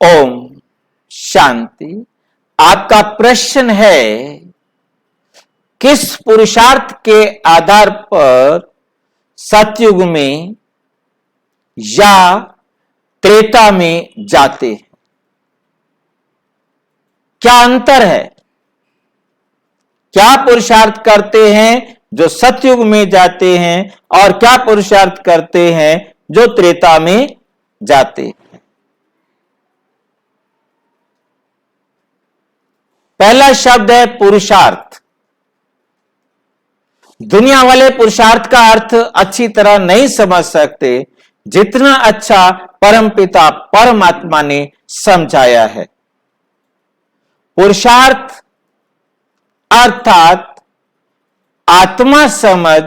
ओम शांति। आपका प्रश्न है, किस पुरुषार्थ के आधार पर सतयुग में या त्रेता में जाते हैं? क्या अंतर है? क्या पुरुषार्थ करते हैं जो सतयुग में जाते हैं और क्या पुरुषार्थ करते हैं जो त्रेता में जाते हैं? पहला शब्द है पुरुषार्थ। दुनिया वाले पुरुषार्थ का अर्थ अच्छी तरह नहीं समझ सकते जितना अच्छा परमपिता परमात्मा ने समझाया है। पुरुषार्थ अर्थात आत्मा समझ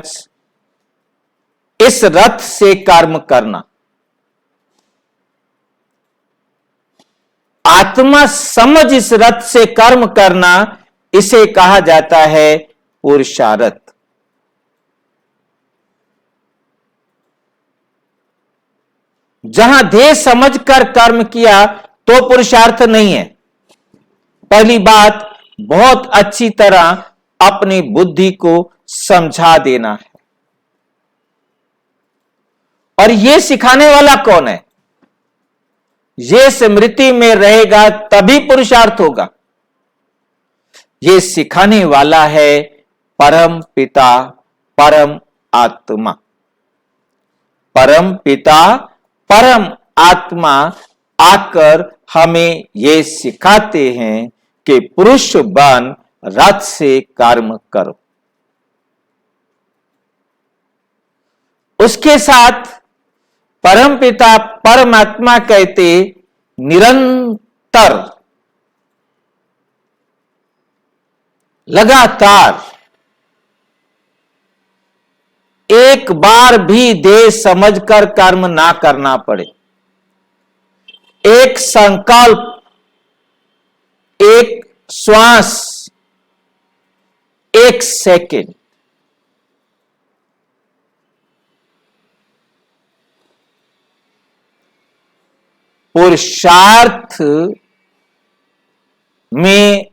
इस रथ से कर्म करना। आत्मा समझ इस रथ से कर्म करना, इसे कहा जाता है पुरुषार्थ। जहां ध्येय समझकर कर्म किया तो पुरुषार्थ नहीं है। पहली बात, बहुत अच्छी तरह अपनी बुद्धि को समझा देना है। और यह सिखाने वाला कौन है? यह स्मृति में रहेगा तभी पुरुषार्थ होगा। यह सिखाने वाला है परम पिता परम आत्मा। परम पिता परम आत्मा आकर हमें यह सिखाते हैं कि पुरुष बन रथ से कर्म करो। उसके साथ परमपिता परमात्मा कहते निरंतर, लगातार, एक बार भी देह समझकर कर्म ना करना पड़े। एक संकल्प, एक श्वास, एक सेकंड, पुरुषार्थ में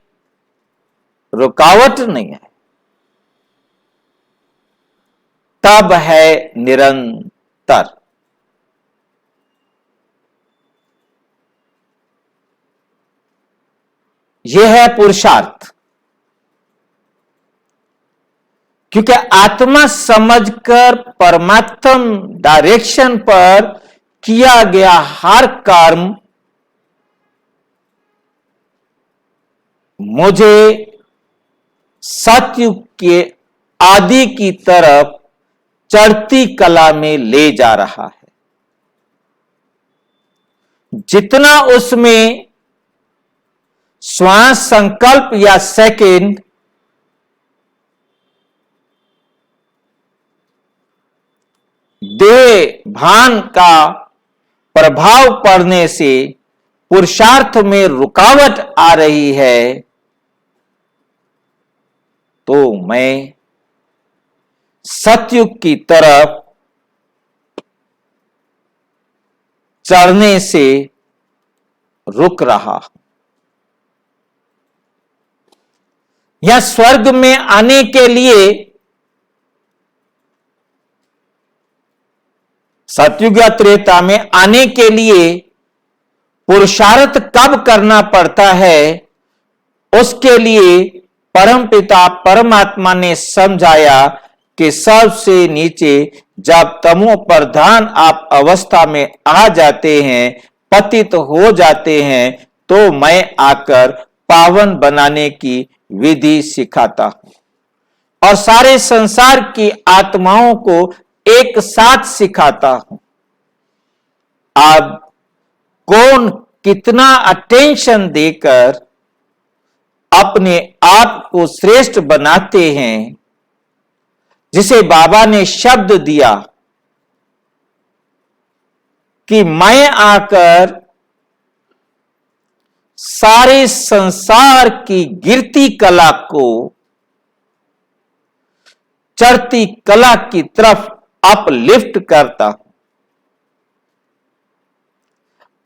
रुकावट नहीं है, तब है निरंतर। यह है पुरुषार्थ। क्योंकि आत्मा समझकर परमात्म डायरेक्शन पर किया गया हर कर्म मुझे सतयुग के आदि की तरफ चढ़ती कला में ले जा रहा है। जितना उसमें श्वास, संकल्प या सेकंड देह भान का प्रभाव पड़ने से पुरुषार्थ में रुकावट आ रही है, तो मैं सतयुग की तरफ चढ़ने से रुक रहा हूं। या स्वर्ग में आने के लिए सतयुग या त्रेता में आने के लिए पुरुषार्थ कब करना पड़ता है, उसके लिए परमपिता परमात्मा ने समझाया कि सबसे नीचे जब तमो प्रधान आप अवस्था में आ जाते हैं, पतित हो जाते हैं, तो मैं आकर पावन बनाने की विधि सिखाता हूं और सारे संसार की आत्माओं को एक साथ सिखाता हूं। अब कौन कितना अटेंशन देकर अपने आप को श्रेष्ठ बनाते हैं, जिसे बाबा ने शब्द दिया कि मैं आकर सारे संसार की गिरती कला को चढ़ती कला की तरफ अपलिफ्ट करता हूं।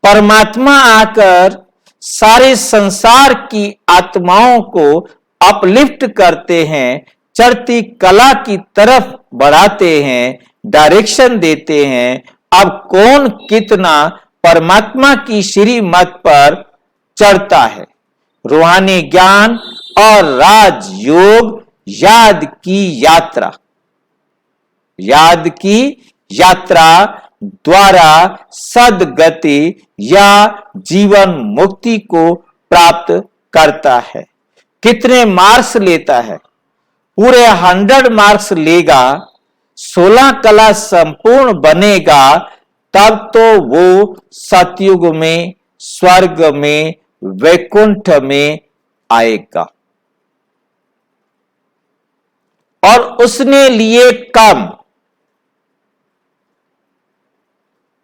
परमात्मा आकर सारे संसार की आत्माओं को अपलिफ्ट करते हैं, चढ़ती कला की तरफ बढ़ाते हैं, डायरेक्शन देते हैं। अब कौन कितना परमात्मा की श्रीमत पर चढ़ता है? रूहानी ज्ञान और राजयोग याद की यात्रा, याद की यात्रा द्वारा सदगति या जीवन मुक्ति को प्राप्त करता है। कितने मार्क्स लेता है? पूरे 100 मार्क्स लेगा, 16 कला संपूर्ण बनेगा, तब तो वो सतयुग में, स्वर्ग में, वैकुंठ में आएगा। और उसने लिए कम,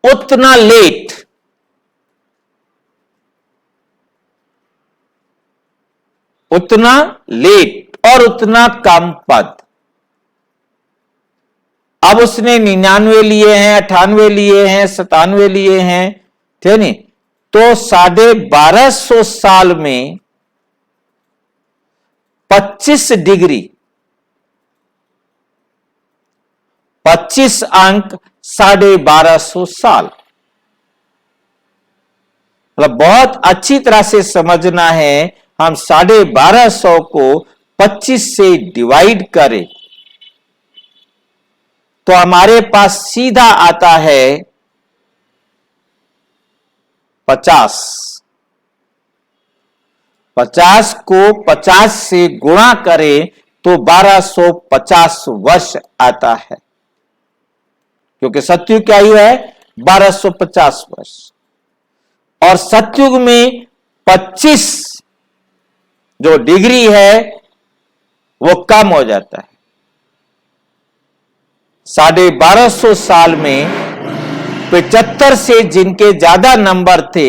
उतना लेट, उतना लेट और उतना कम पद। अब उसने 99 लिए हैं, 98 लिए हैं, 97 लिए हैं, ठीक नहीं? तो 1250 साल में 25 डिग्री, 25 अंक 1250 साल। मतलब बहुत अच्छी तरह से समझना है। हम 1250 को 25 से डिवाइड करें तो हमारे पास सीधा आता है 50। 50 को 50 से गुणा करें तो 1250 वर्ष आता है, क्योंकि सतयुग की आयु है 1250 वर्ष। और सतयुग में 25 जो डिग्री है वो कम हो जाता है। 1250 साल में 75 से जिनके ज्यादा नंबर थे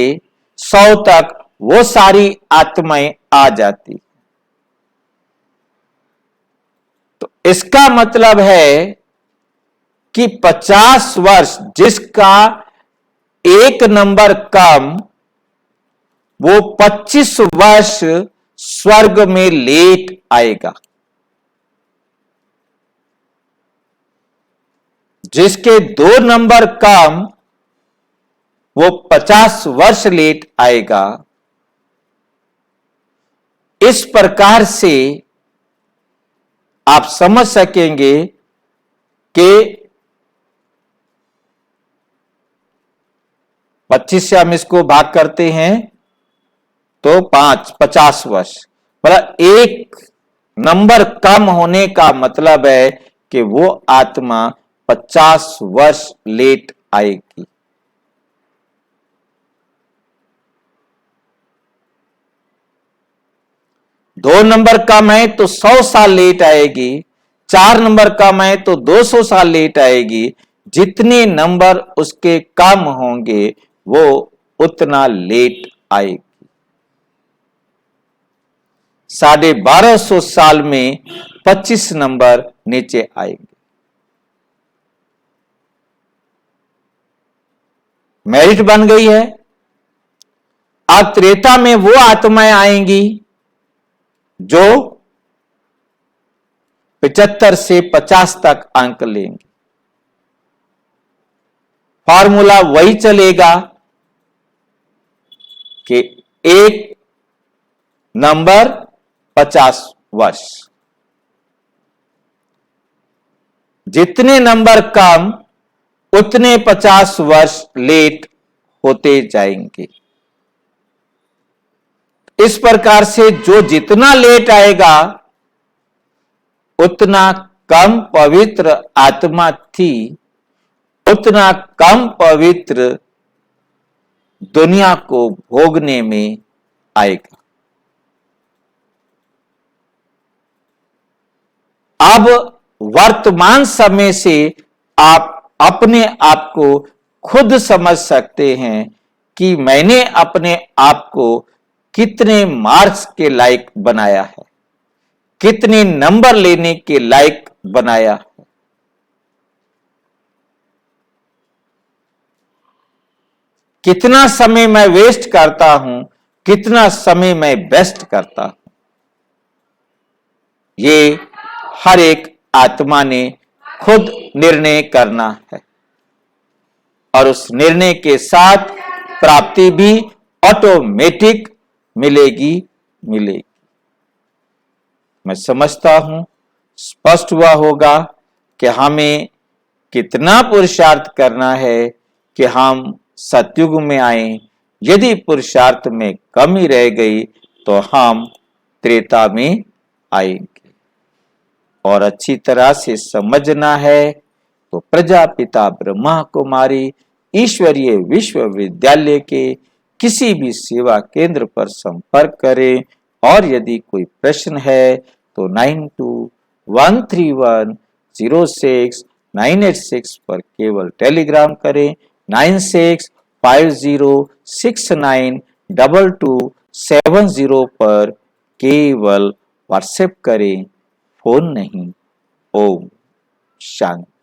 100 तक, वो सारी आत्माएं आ जाती। तो इसका मतलब है कि 50 वर्ष जिसका एक नंबर कम, वो 25 वर्ष स्वर्ग में लेट आएगा। जिसके 2 नंबर कम, वो 50 वर्ष लेट आएगा। इस प्रकार से आप समझ सकेंगे कि 25 से हम इसको भाग करते हैं तो 50 वर्ष, मतलब एक नंबर कम होने का मतलब है कि वो आत्मा 50 वर्ष लेट आएगी। दो नंबर कम है तो 100 साल लेट आएगी, 4 नंबर कम है तो 200 साल लेट आएगी। जितने नंबर उसके कम होंगे वो उतना लेट आएगी। 1250 साल में 25 नंबर नीचे आएंगे। मेरिट बन गई है। अब त्रेता में वो आत्माएं आएंगी जो 75 से 50 तक अंक लेंगे। फॉर्मूला वही चलेगा कि एक नंबर 50 वर्ष, जितने नंबर कम उतने 50 वर्ष लेट होते जाएंगे। इस प्रकार से जो जितना लेट आएगा उतना कम पवित्र आत्मा थी, उतना कम पवित्र दुनिया को भोगने में आएगा। अब वर्तमान समय से आप अपने आप को खुद समझ सकते हैं कि मैंने अपने आप को कितने मार्क्स के लायक बनाया है, कितने नंबर लेने के लायक बनाया है। कितना समय मैं वेस्ट करता हूं, कितना समय मैं बेस्ट करता हूं, ये हर एक आत्मा ने खुद निर्णय करना है और उस निर्णय के साथ प्राप्ति भी ऑटोमेटिक मिलेगी। मैं समझता हूं स्पष्ट हुआ होगा कि हमें कितना पुरुषार्थ करना है कि हम सतयुग में आए। यदि पुरुषार्थ में कमी रह गई तो हम त्रेता में आएंगे। और अच्छी तरह से समझना है तो प्रजापिता ब्रह्मा कुमारी ईश्वरीय विश्वविद्यालय के किसी भी सेवा केंद्र पर संपर्क करें। और यदि कोई प्रश्न है तो 9213106986 पर केवल टेलीग्राम करें। 9650692270 पर केवल व्हाट्सएप करें, फोन नहीं। ओम शांति।